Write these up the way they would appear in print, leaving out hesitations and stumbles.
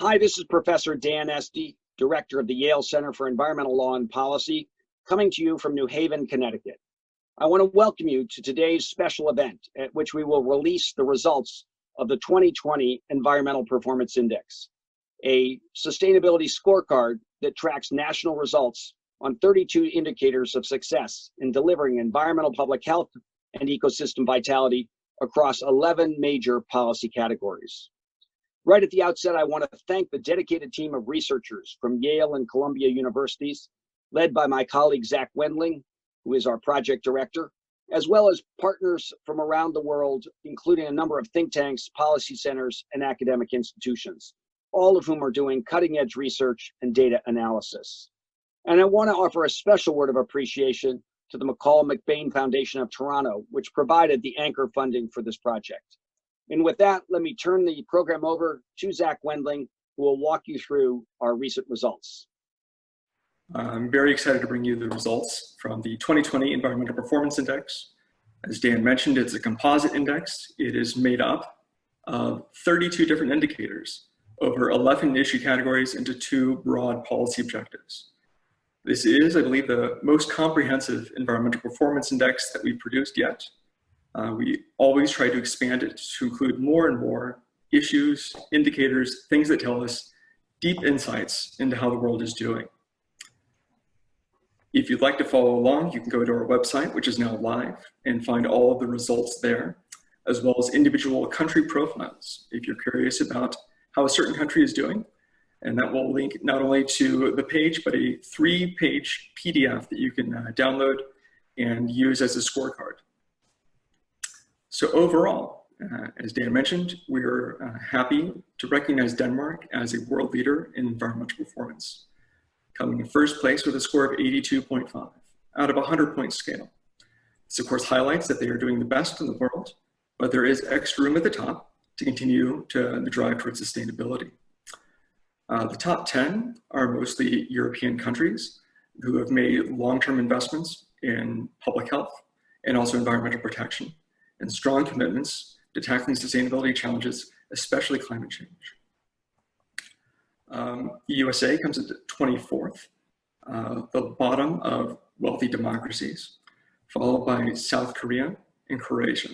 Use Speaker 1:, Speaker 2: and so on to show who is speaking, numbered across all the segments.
Speaker 1: Hi, this is Professor Dan Esty, Director of the Yale Center for Environmental Law and Policy, coming to you from New Haven, Connecticut. I want to welcome you to today's special event at which we will release the results of the 2020 Environmental Performance Index, a sustainability scorecard that tracks national results on 32 indicators of success in delivering environmental public health and ecosystem vitality across 11 major policy categories. Right at the outset, I want to thank the dedicated team of researchers from Yale and Columbia Universities, led by my colleague Zach Wendling, who is our project director, as well as partners from around the world, including a number of think tanks, policy centers, and academic institutions, all of whom are doing cutting-edge research and data analysis. And I want to offer a special word of appreciation to the McCall-McBain Foundation of Toronto, which provided the anchor funding for this project. And with that, let me turn the program over to Zach Wendling, who will walk you through our recent results.
Speaker 2: I'm very excited to bring you the results from the 2020 Environmental Performance Index. As Dan mentioned, it's a composite index. It is made up of 32 different indicators over 11 issue categories into 2 broad policy objectives. This is, I believe, the most comprehensive environmental performance index that we've produced yet. We always try to expand it to include more and more issues, indicators, things that tell us deep insights into how the world is doing. If you'd like to follow along, you can go to our website, which is now live, and find all of the results there, as well as individual country profiles if you're curious about how a certain country is doing. And that will link not only to the page, but a 3-page PDF that you can download and use as a scorecard. So overall, as Dan mentioned, we're happy to recognize Denmark as a world leader in environmental performance, coming in first place with a score of 82.5 out of a 100-point scale. This, of course, highlights that they are doing the best in the world, but there is extra room at the top to continue to drive towards sustainability. The top 10 are mostly European countries who have made long-term investments in public health and also environmental protection, and strong commitments to tackling sustainability challenges, especially climate change. The USA comes at 24th, the bottom of wealthy democracies, followed by South Korea and Croatia.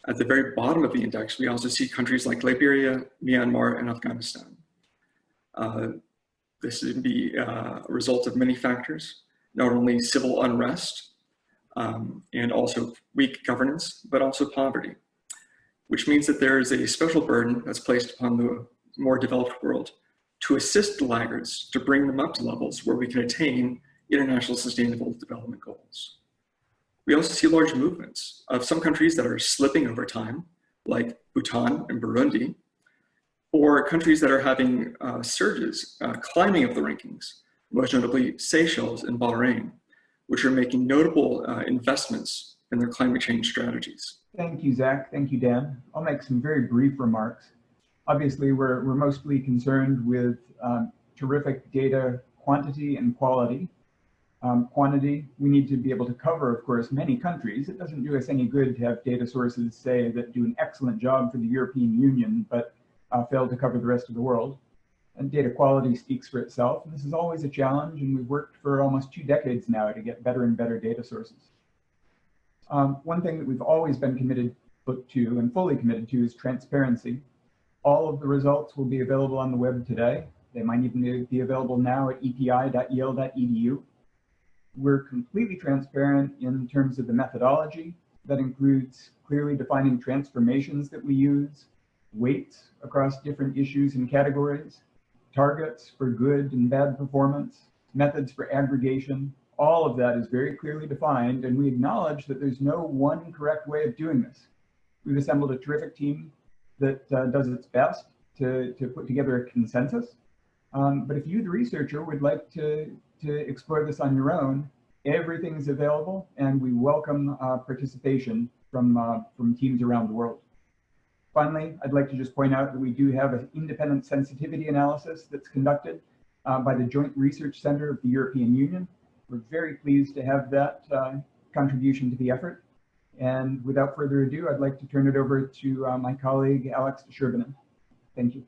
Speaker 2: At the very bottom of the index, we also see countries like Liberia, Myanmar, and Afghanistan. This would be a result of many factors, not only civil unrest, and also weak governance, but also poverty, which means that there is a special burden that's placed upon the more developed world to assist laggards to bring them up to levels where we can attain international sustainable development goals. We also see large movements of some countries that are slipping over time, like Bhutan and Burundi, or countries that are having surges, climbing up the rankings, most notably Seychelles and Bahrain, which are making notable investments in their climate change strategies.
Speaker 3: Thank you, Zach. Thank you, Dan. I'll make some very brief remarks. Obviously, we're mostly concerned with terrific data quantity and quality. Quantity, we need to be able to cover, of course, many countries. It doesn't do us any good to have data sources, say, that do an excellent job for the European Union, but fail to cover the rest of the world. And data quality speaks for itself. And this is always a challenge, and we've worked for almost 2 decades now to get better and better data sources. One thing that we've always been committed to and fully committed to is transparency. All of the results will be available on the web today. They might even be available now at epi.yale.edu. We're completely transparent in terms of the methodology. That includes clearly defining transformations that we use, weights across different issues and categories, targets for good and bad performance, methods for aggregation. All of that is very clearly defined, and we acknowledge that there's no one correct way of doing this. We've assembled a terrific team that does its best to put together a consensus. But if you, the researcher, would like to explore this on your own, everything's available, and we welcome participation from teams around the world. Finally, I'd like to just point out that we do have an independent sensitivity analysis that's conducted by the Joint Research Center of the European Union. We're very pleased to have that contribution to the effort. And without further ado, I'd like to turn it over to my colleague, Alex Sherbinen. Thank you.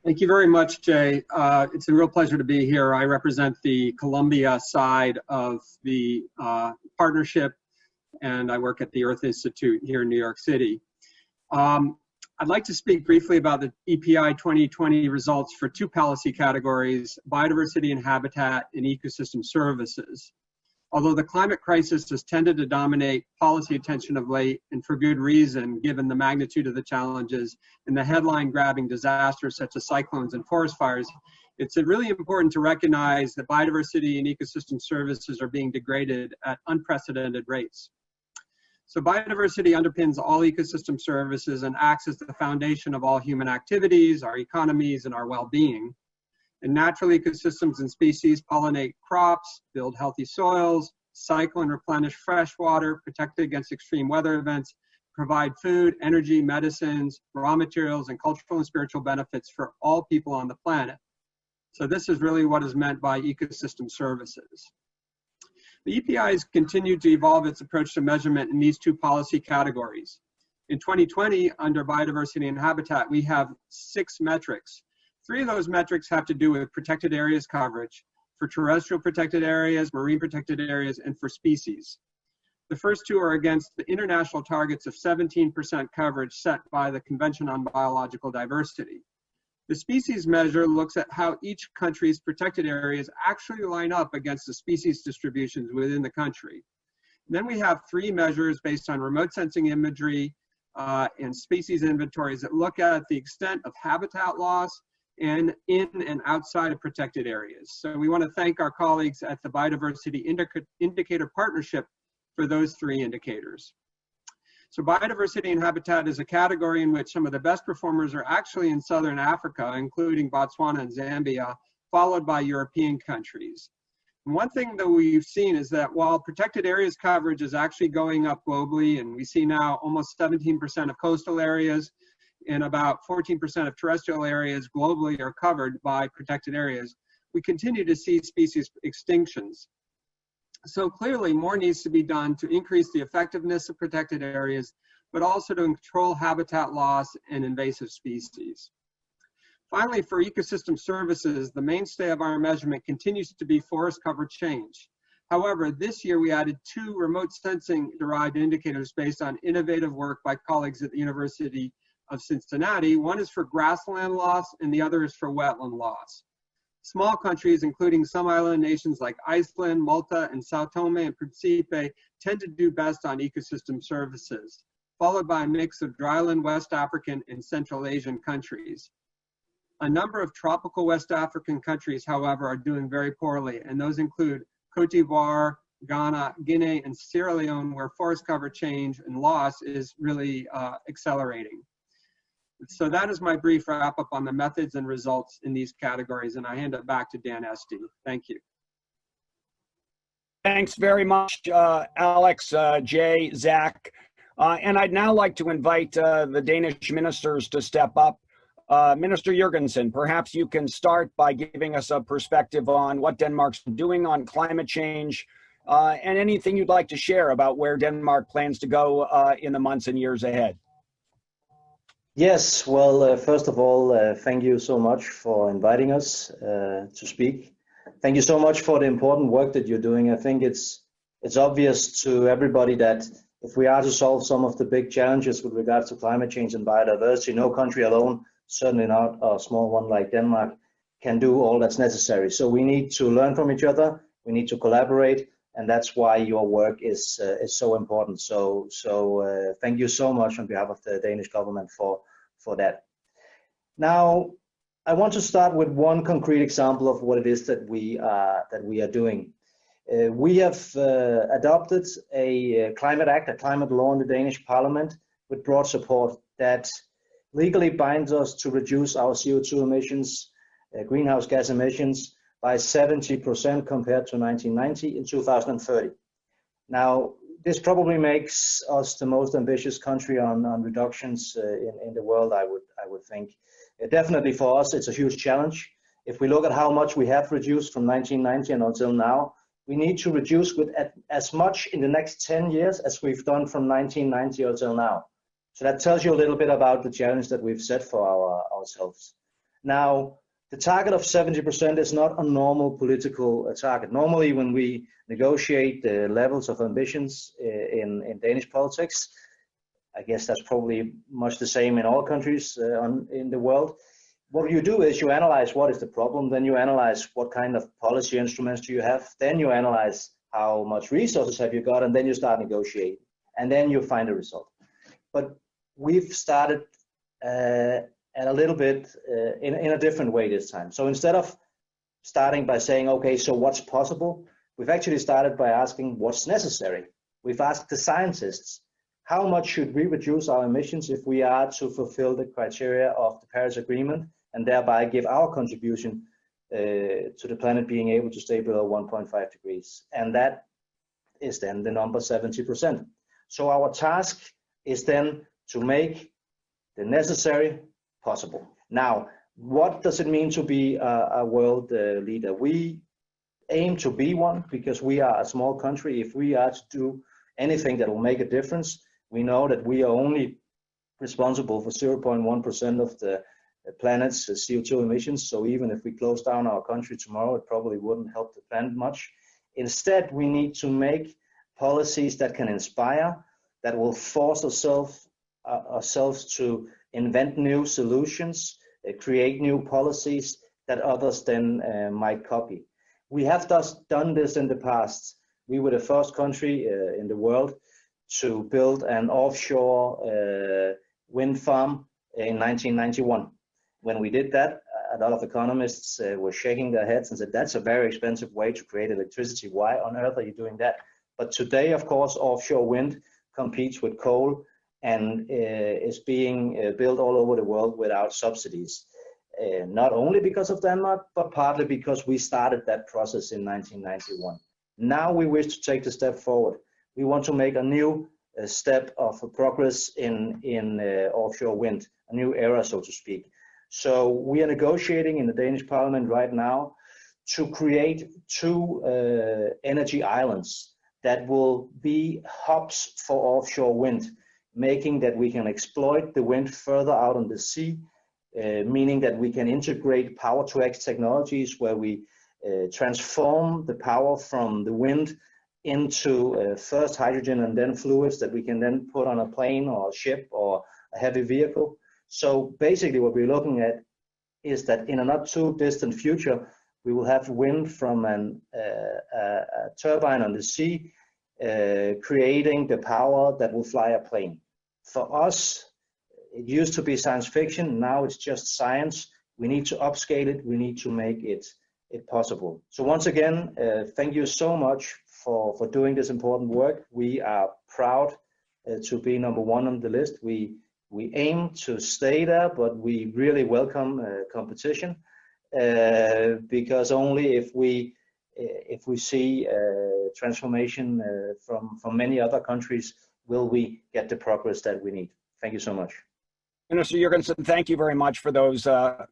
Speaker 4: Thank you very much, Jay. It's a real pleasure to be here. I represent the Columbia side of the partnership, and I work at the Earth Institute here in New York City. I'd like to speak briefly about the EPI 2020 results for two policy categories: biodiversity and habitat and ecosystem services. Although the climate crisis has tended to dominate policy attention of late, and for good reason, given the magnitude of the challenges and the headline-grabbing disasters such as cyclones and forest fires, it's really important to recognize that biodiversity and ecosystem services are being degraded at unprecedented rates. So biodiversity underpins all ecosystem services and acts as the foundation of all human activities, our economies, and our well-being. And natural ecosystems and species pollinate crops, build healthy soils, cycle and replenish fresh water, protect against extreme weather events, provide food, energy, medicines, raw materials, and cultural and spiritual benefits for all people on the planet. So this is really what is meant by ecosystem services. The EPI has continued to evolve its approach to measurement in these two policy categories. In 2020, under biodiversity and habitat, we have 6 metrics. 3 of those metrics have to do with protected areas coverage, for terrestrial protected areas, marine protected areas, and for species. The first 2 are against the international targets of 17% coverage set by the Convention on Biological Diversity. The species measure looks at how each country's protected areas actually line up against the species distributions within the country. And then we have 3 measures based on remote sensing imagery and species inventories that look at the extent of habitat loss and in and outside of protected areas. So we want to thank our colleagues at the Biodiversity Indicator Partnership for those 3 indicators. So biodiversity and habitat is a category in which some of the best performers are actually in Southern Africa, including Botswana and Zambia, followed by European countries. And one thing that we've seen is that while protected areas coverage is actually going up globally, and we see now almost 17% of coastal areas and about 14% of terrestrial areas globally are covered by protected areas, we continue to see species extinctions. So clearly more needs to be done to increase the effectiveness of protected areas, but also to control habitat loss and invasive species. Finally, for ecosystem services, the mainstay of our measurement continues to be forest cover change. However, this year we added 2 remote sensing derived indicators based on innovative work by colleagues at the University of Cincinnati. One is for grassland loss and the other is for wetland loss. Small countries, including some island nations like Iceland, Malta, and Sao Tome and Principe, tend to do best on ecosystem services, followed by a mix of dryland West African and Central Asian countries. A number of tropical West African countries, however, are doing very poorly, and those include Cote d'Ivoire, Ghana, Guinea, and Sierra Leone, where forest cover change and loss is really accelerating. So that is my brief wrap up on the methods and results in these categories, and I hand it back to Dan Esty. Thank you.
Speaker 1: Thanks very much, Alex, Jay, Zach. And I'd now like to invite the Danish ministers to step up. Minister Jørgensen, perhaps you can start by giving us a perspective on what Denmark's doing on climate change and anything you'd like to share about where Denmark plans to go in the months and years ahead.
Speaker 5: Yes, well, first of all, thank you so much for inviting us to speak. Thank you so much for the important work that you're doing. I think it's obvious to everybody that if we are to solve some of the big challenges with regards to climate change and biodiversity, no country alone, certainly not a small one like Denmark, can do all that's necessary. So we need to learn from each other, we need to collaborate, and that's why your work is so important. So thank you so much on behalf of the Danish government for that. Now, I want to start with one concrete example of what it is that we are doing. We have adopted a climate act, a climate law in the Danish Parliament with broad support that legally binds us to reduce our CO2 emissions, greenhouse gas emissions, by 70% compared to 1990 in 2030. Now, this probably makes us the most ambitious country on reductions in the world, I would think. Definitely for us, it's a huge challenge. If we look at how much we have reduced from 1990 and until now, we need to reduce with as much in the next 10 years as we've done from 1990 until now. So that tells you a little bit about the challenge that we've set for ourselves. Now, the target of 70% is not a normal political target. Normally, when we negotiate the levels of ambitions in Danish politics, I guess that's probably much the same in all countries in the world. What you do is you analyze what is the problem, then you analyze what kind of policy instruments do you have, then you analyze how much resources have you got, and then you start negotiating, and then you find a result. But we've started at a little bit in a different way this time. So instead of starting by saying, okay, so what's possible, we've actually started by asking what's necessary. We've asked the scientists, how much should we reduce our emissions if we are to fulfill the criteria of the Paris Agreement and thereby give our contribution to the planet being able to stay below 1.5 degrees? And that is then the number 70%. So our task is then to make the necessary possible. Now, what does it mean to be a world leader? We aim to be one because we are a small country. If we are to do anything that will make a difference, we know that we are only responsible for 0.1% of the planet's CO2 emissions. So even if we close down our country tomorrow, it probably wouldn't help the planet much. Instead, we need to make policies that can inspire, that will force ourselves to invent new solutions, create new policies that others then might copy. We have done this in the past. We were the first country in the world to build an offshore wind farm in 1991. When we did that, a lot of economists were shaking their heads and said, that's a very expensive way to create electricity. Why on earth are you doing that? But today, of course, offshore wind competes with coal and is being built all over the world without subsidies. Not only because of Denmark, but partly because we started that process in 1991. Now we wish to take the step forward. We want to make a new step of progress in offshore wind, a new era, so to speak. So we are negotiating in the Danish Parliament right now to create two energy islands that will be hubs for offshore wind, making that we can exploit the wind further out on the sea, meaning that we can integrate power-to-X technologies where we transform the power from the wind into first hydrogen and then fluids that we can then put on a plane or a ship or a heavy vehicle. So basically what we're looking at is that in a not too distant future, we will have wind from a turbine on the sea, creating the power that will fly a plane. For us, it used to be science fiction, now it's just science. We need to upscale it, we need to make it possible. So once again, thank you so much for doing this important work. We are proud to be number one on the list. We aim to stay there, but we really welcome competition because only if we see transformation from many other countries will we get the progress that we need. Thank you so much.
Speaker 1: Minister Jurgensen, thank you very much for those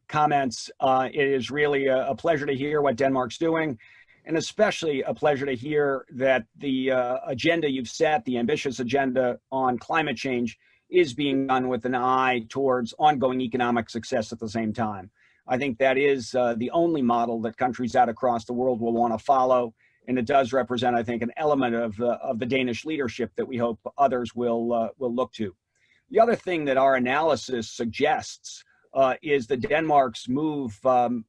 Speaker 1: comments. It is really a pleasure to hear what Denmark's doing, and especially a pleasure to hear that the agenda you've set, the ambitious agenda on climate change, is being done with an eye towards ongoing economic success at the same time. I think that is the only model that countries out across the world will want to follow, and it does represent, I think, an element of the Danish leadership that we hope others will look to. The other thing that our analysis suggests is that Denmark's move,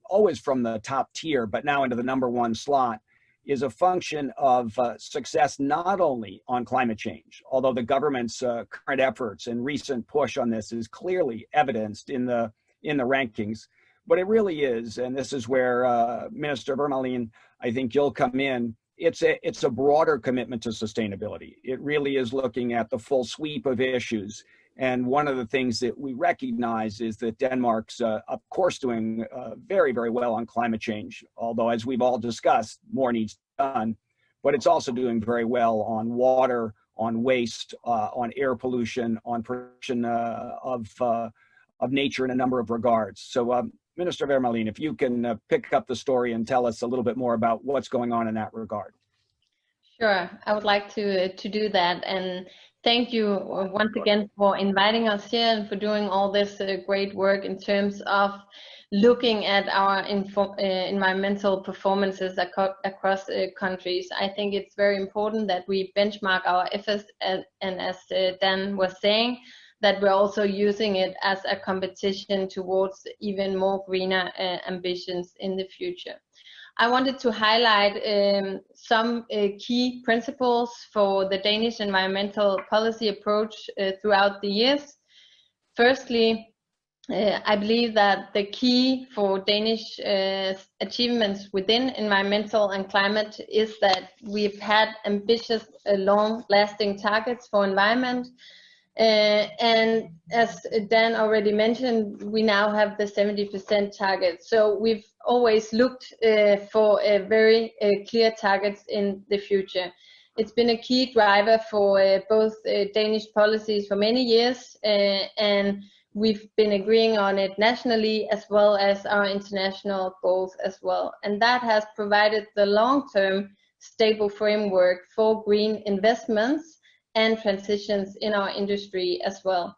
Speaker 1: always from the top tier, but now into the #1 slot, is a function of success not only on climate change, although the government's current efforts and recent push on this is clearly evidenced in the rankings, but it really is, and this is where Minister Vermelin, I think you'll come in. It's a broader commitment to sustainability. It really is looking at the full sweep of issues. And one of the things that we recognize is that Denmark's, of course, doing very, very well on climate change, although, as we've all discussed, more needs to be done. But it's also doing very well on water, on waste, on air pollution, on protection of nature in a number of regards. So, Minister Vermelin, if you can pick up the story and tell us a little bit more about what's going on in that regard.
Speaker 6: Sure, I would like to do that. And thank you once again for inviting us here and for doing all this great work in terms of looking at our environmental performances across countries. I think it's very important that we benchmark our efforts, and as Dan was saying, that we're also using it as a competition towards even more greener ambitions in the future. I wanted to highlight some key principles for the Danish environmental policy approach throughout the years. Firstly, I believe that the key for Danish achievements within environmental and climate is that we've had ambitious, long-lasting targets for environment. And as Dan already mentioned, we now have the 70% target. So we've always looked for a very clear targets in the future. It's been a key driver for both Danish policies for many years, and we've been agreeing on it nationally as well as our international goals as well. And that has provided the long-term stable framework for green investments and transitions in our industry as well.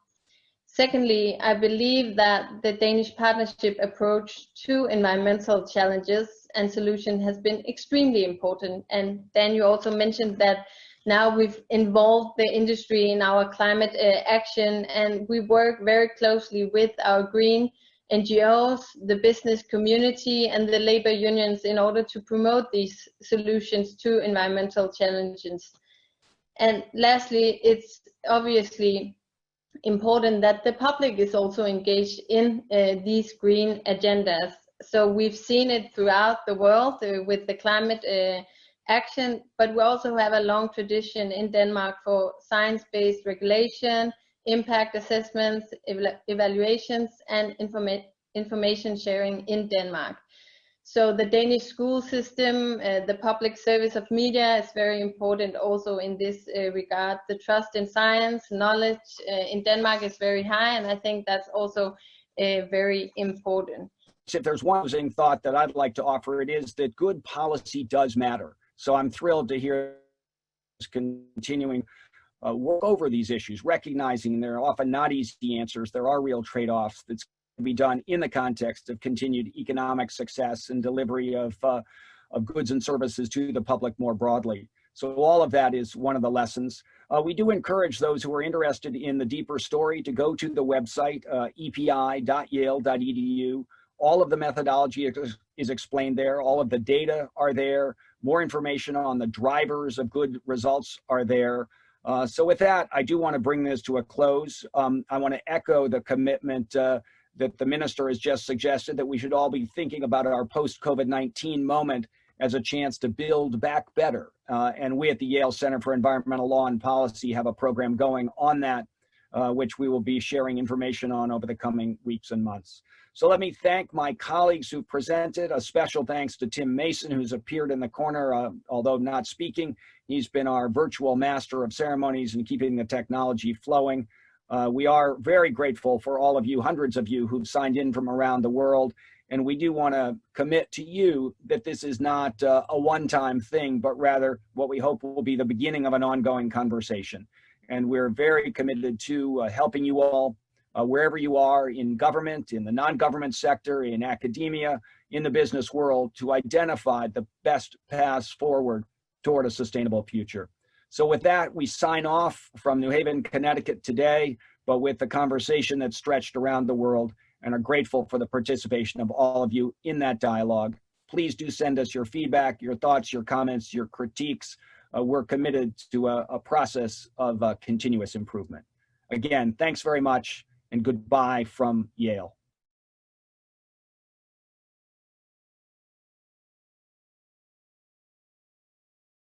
Speaker 6: Secondly, I believe that the Danish partnership approach to environmental challenges and solution has been extremely important. And Dan, you also mentioned that now we've involved the industry in our climate action, and we work very closely with our green NGOs, the business community, and the labor unions in order to promote these solutions to environmental challenges. And lastly, it's obviously important that the public is also engaged in these green agendas. So we've seen it throughout the world with the climate action, but we also have a long tradition in Denmark for science-based regulation, impact assessments, evaluations, and information sharing in Denmark. So the Danish school system, the public service of media is very important also in this regard. The trust in science, knowledge in Denmark is very high, and I think that's also very important.
Speaker 1: If there's one closing thought that I'd like to offer, it is that good policy does matter. So I'm thrilled to hear us continuing work over these issues, recognizing there are often not easy answers. There are real trade-offs that's be done in the context of continued economic success and delivery of goods and services to the public more broadly. So all of that is one of the lessons. We do encourage those who are interested in the deeper story to go to the website, epi.yale.edu. All of the methodology is explained there. All of the data are there. More information on the drivers of good results are there. So with that, I do want to bring this to a close. I want to echo the commitment that the minister has just suggested, that we should all be thinking about our post-COVID-19 moment as a chance to build back better. And we at the Yale Center for Environmental Law and Policy have a program going on that, which we will be sharing information on over the coming weeks and months. So let me thank my colleagues who presented. A special thanks to Tim Mason, who's appeared in the corner, although not speaking. He's been our virtual master of ceremonies and keeping the technology flowing. We are very grateful for all of you, hundreds of you who've signed in from around the world. And we do want to commit to you that this is not a one-time thing, but rather what we hope will be the beginning of an ongoing conversation. And we're very committed to helping you all wherever you are in government, in the non-government sector, in academia, in the business world, to identify the best paths forward toward a sustainable future. So with that, we sign off from New Haven, Connecticut today, but with the conversation that's stretched around the world, and are grateful for the participation of all of you in that dialogue. Please do send us your feedback, your thoughts, your comments, your critiques. We're committed to a process of continuous improvement. Again, thanks very much, and goodbye from Yale.